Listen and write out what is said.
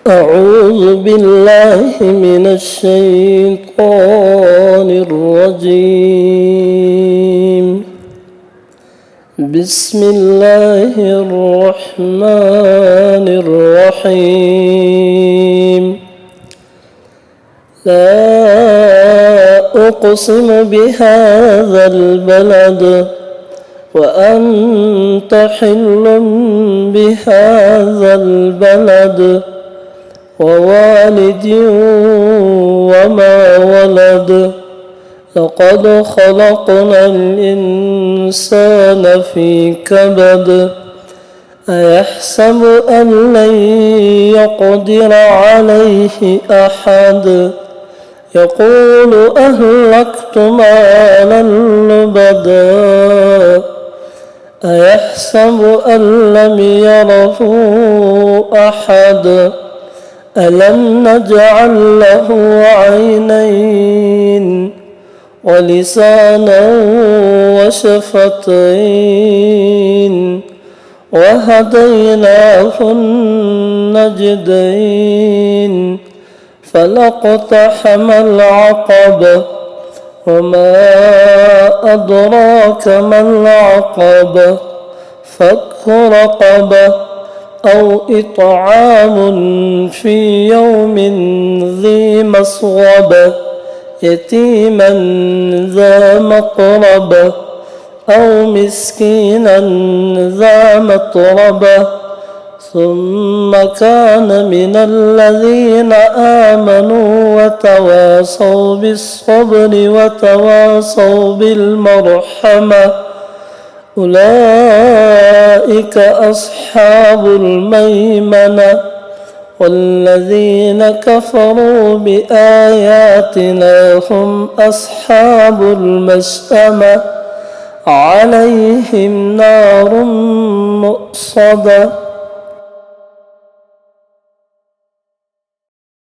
أعوذ بالله من الشيطان الرجيم. بسم الله الرحمن الرحيم. لا أقسم بهذا البلد وأنت حل بهذا البلد ووالد وما ولد. لقد خلقنا الإنسان في كبد. أيحسب أن لن يقدر عليه أحد. يقول أهلكت مالا لبدا. أيحسب أن لم يره أحد. ألم نجعل له عينين ولسانا وشفتين وهديناه النجدين فلاقتحم العقبة وما أدراك ما العقبة فك رقبة أو إطعام في يوم ذي مسغبة يتيما ذا مقربة أو مسكينا ذا متربة ثم كان من الذين آمنوا وتواصوا بالصبر وتواصوا بالمرحمة أولئك أصحاب الميمنة. والذين كفروا بآياتنا هم أصحاب المشأمة عليهم نار مؤصدة.